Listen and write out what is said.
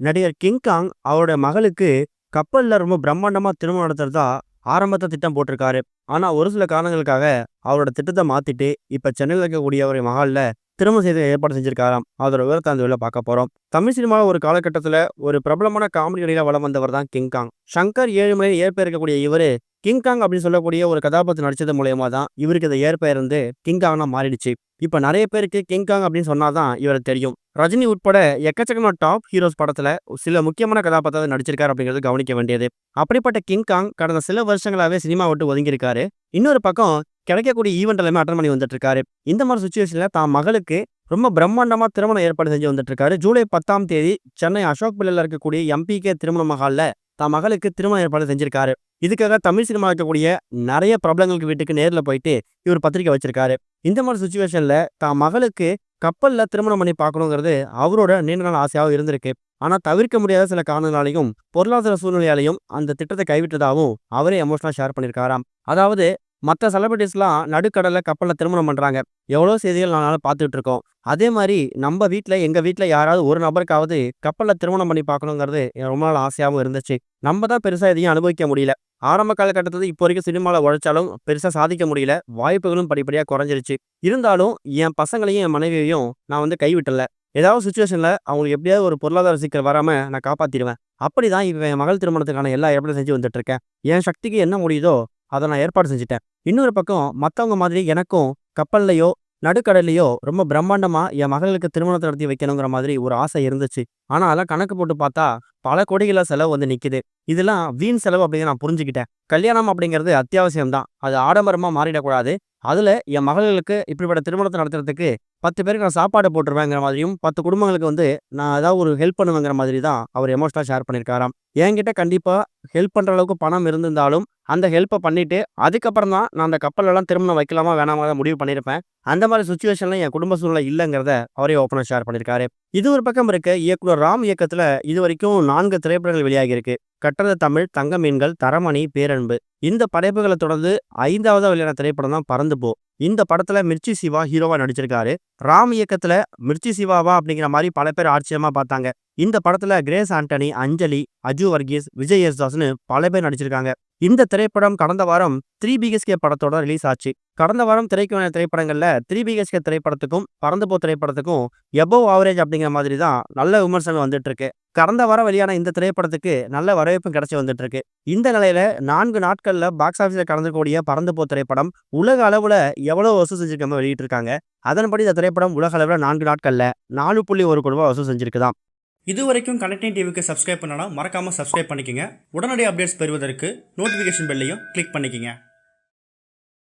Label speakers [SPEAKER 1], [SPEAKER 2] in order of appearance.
[SPEAKER 1] நடிகர் கிங்காங் அவருடைய மகளுக்கு கப்பல்ல ரொம்ப பிரம்மாண்டமா திருமணம் நடத்துறதா ஆரம்பத்துல திட்டம் போட்டிருக்காரு. ஆனா ஒரு சில காரணங்களுக்காக அவரோட திட்டத்தை மாத்திட்டு இப்ப சென்னையில இருக்கக்கூடிய ஒரு மகால்ல திருமணம் செய்து ஏற்பாடு செஞ்சிருக்காராம். அதோட விவரத்தை அந்த வேலை பார்க்க போறோம். தமிழ் சினிமாவில் ஒரு காலகட்டத்துல ஒரு பிரபலமான காமெடி நடிகரா வலம் வந்தவர் தான் கிங்காங். ஷங்கர் ஏழுமலை ஏற்பெயர் இருக்கக்கூடிய இவரு கிங்காங் அப்படின்னு சொல்லக்கூடிய ஒரு கதாபாத்திரம் நடிச்சது மூலியமா தான் இவருக்கு இந்த ஏற்பெயர் வந்து கிங்காங்னா மாறிடுச்சு. இப்ப நிறைய பேருக்கு கிங்காங் அப்படின்னு சொன்னாதான் இவரை தெரியும். ரஜினி உட்பட எக்கச்சக்கமான டாப் ஹீரோஸ் படத்துல சில முக்கியமான கதாபாத்திரத்தை நடிச்சிருக்காரு அப்படிங்கிறது கவனிக்க வேண்டியது. அப்படிப்பட்ட கிங்காங் கடந்த சில வருஷங்களாவே சினிமா விட்டு ஒதுங்கி இருக்காரு. இன்னொரு பக்கம் கிடைக்கக்கூடிய ஈவெண்ட் எல்லாமே அட்டன் பண்ணி வந்துட்டு இருக்காரு. இந்த மாதிரி சுச்சுவேஷன்ல தான் மகளுக்கு ரொம்ப பிரம்மாண்டமா திருமணம் ஏற்பாடு செஞ்சு வந்துட்டு இருக்காரு. ஜூலை 10ஆம் தேதி சென்னை அசோக் பில்லைல இருக்கக்கூடிய எம்பிகே திருமண மகால்ல தான் மகளுக்கு திருமண ஏற்பாடு செஞ்சிருக்காரு. இதுக்காக தமிழ் சினிமா இருக்கக்கூடிய நிறைய பிரபலங்களுக்கு வீட்டுக்கு நேர்ல போயிட்டு இவர் பத்திரிக்கை வச்சிருக்காரு. இந்த மாதிரி சுச்சுவேஷன்ல தான் மகளுக்கு கப்பல்ல திருமணம் பண்ணி பார்க்கணுங்கிறது அவரோட நீண்ட நாள் ஆசையாகவும் இருந்திருக்கு. ஆனா தவிர்க்க முடியாத சில காரணங்களாலையும் பொருளாதார சூழ்நிலையாலையும் அந்த திட்டத்தை கைவிட்டதாகவும் அவரே எமோஷனலா ஷேர் பண்ணியிருக்காராம். அதாவது மற்ற செலிபிரிட்டிஸ்லாம் நடுக்கடல்ல கப்பல்ல திருமணம் பண்றாங்க. எவ்வளோ செய்திகள் நானால பார்த்துட்டு இருக்கோம். அதே மாதிரி நம்ம வீட்ல எங்க வீட்ல யாராவது ஒரு நபருக்காவது கப்பல்ல திருமணம் பண்ணி பார்க்கணுங்கிறது எனக்கு ரொம்ப நாள் ஆசையாகவும் இருந்துச்சு. நம்ம தான் பெருசா எதையும் அனுபவிக்க முடியல. ஆரம்ப காலகட்டத்துல இப்போ வரைக்கும் சினிமாவில் உழைச்சாலும் பெருசா சாதிக்க முடியல. வாய்ப்புகளும் படிப்படியா குறைஞ்சிருச்சு. இருந்தாலும் என் பசங்களையும் என் மனைவியையும் நான் வந்து கைவிட்டல. ஏதாவது சுச்சுவேஷன்ல அவங்களுக்கு எப்படியாவது ஒரு பொருளாதார சிக்கல் வராம நான் காப்பாத்திடுவேன். அப்படிதான் இப்ப என் மகள் திருமணத்துக்கான எல்லா ஏற்பாடும் செஞ்சு வந்துட்டு இருக்கேன். என் சக்திக்கு என்ன முடியுதோ அதை நான் ஏற்பாடு செஞ்சுட்டேன். இன்னொரு பக்கம் மத்தவங்க மாதிரி எனக்கும் கப்பல்லையோ நடுக்கடல்லையோ ரொம்ப பிரம்மாண்டமா என் மகளுக்கு திருமணத்தை நடத்தி வைக்கணுங்கிற மாதிரி ஒரு ஆசை இருந்துச்சு. ஆனா அதெல்லாம் கணக்கு போட்டு பார்த்தா பல கோடிகள செலவு வந்து நிக்குது. இதெல்லாம் வீண் செலவு அப்படிங்கிற நான் புரிஞ்சுக்கிட்டேன். கல்யாணம் அப்படிங்கிறது அத்தியாவசியம் தான். அது ஆடம்பரமா மாறிடக்கூடாது. அதுல என் மகளுக்கு இப்படிப்பட்ட திருமணத்தை நடத்துறதுக்கு 10 பேருக்கு நான் சாப்பாடு போட்டுருவேங்கிற மாதிரியும் 10 குடும்பங்களுக்கு வந்து நான் ஏதாவது ஒரு ஹெல்ப் பண்ணுவேங்கிற மாதிரி தான் அவர் எமோஷனலா ஷேர் பண்ணியிருக்காராம். என்கிட்ட கண்டிப்பா ஹெல்ப் பண்ற அளவுக்கு பணம் இருந்திருந்தாலும் அந்த ஹெல்ப்பை பண்ணிட்டு அதுக்கப்புறம் தான் நான் அந்த கப்பலெல்லாம் திருமணம் வைக்கலாமா வேணாமா முடிவு பண்ணியிருப்பேன். அந்த மாதிரி சுச்சுவேஷன்ல என் குடும்ப சூழ்நிலை இல்லைங்கிறத அவரே ஓப்பனா ஷேர் பண்ணியிருக்காரு. இது ஒரு பக்கம் இருக்க இயக்குனர் ராம் இயக்கத்துல இது வரைக்கும் 4 திரைப்படங்கள் வெளியாகி இருக்கு. கட்டத தமிழ், தங்க மீன்கள், தரமணி, பேரன்பு. இந்த படைப்புகளை தொடர்ந்து 5ஆவதா வெளியான திரைப்படம் தான் பறந்து போ. இந்த படத்துல மிர்ச்சி சிவா ஹீரோவா நடிச்சிருக்காரு. ராம் இயக்கத்துல மிர்ச்சி சிவாவா அப்படிங்கிற மாதிரி பல பேர் ஆச்சரியமா பார்த்தாங்க. இந்த படத்துல கிரேஸ் ஆண்டனி, அஞ்சலி, அஜு வர்கீஸ், விஜய் யேசுதாஸ்னு பல பேர் நடிச்சிருக்காங்க. இந்த திரைப்படம் கடந்த வாரம் 3BHK படத்தோட ரிலீஸ் ஆச்சு. கடந்த வாரம் திரைக்கு வந்த திரைப்படங்கள்ல 3BHK திரைப்படத்துக்கும் பறந்து போ திரைப்படத்துக்கும் எபோவ் ஆவரேஜ் அப்படிங்கிற மாதிரி தான் நல்ல விமர்சனம் வந்துட்டு இருக்கு. கடந்த வாரம் வெளியான இந்த திரைப்படத்துக்கு நல்ல வரவேற்பும் கிடைச்சி வந்துட்டு இருக்கு. இந்த நிலையில 4 நாட்கள்ல பாக்ஸ் ஆஃபீஸ்ல கலந்துக்கூடிய பறந்து போ திரைப்படம் உலக அளவுல எவ்வளவு வசூல் செஞ்சிருக்க வெளியிட்டு இருக்காங்க. அதன்படி இந்த திரைப்படம் உலக அளவுல 4 நாட்கள்ல 4.1 கோடி ரூபாய் வசூல் செஞ்சிருக்குதாம்.
[SPEAKER 2] இது வரைக்கும் கனெக்டிங் டிவிக்கு சப்ஸ்கிரைப் பண்ணனா மறக்காம சப்ஸ்கிரைப் பண்ணிக்கங்க. உடனடி அப்டேட்ஸ் பெறுவதற்கு நோட்டிஃபிகேஷன் பெல்லையும் கிளிக் பண்ணிக்கங்க.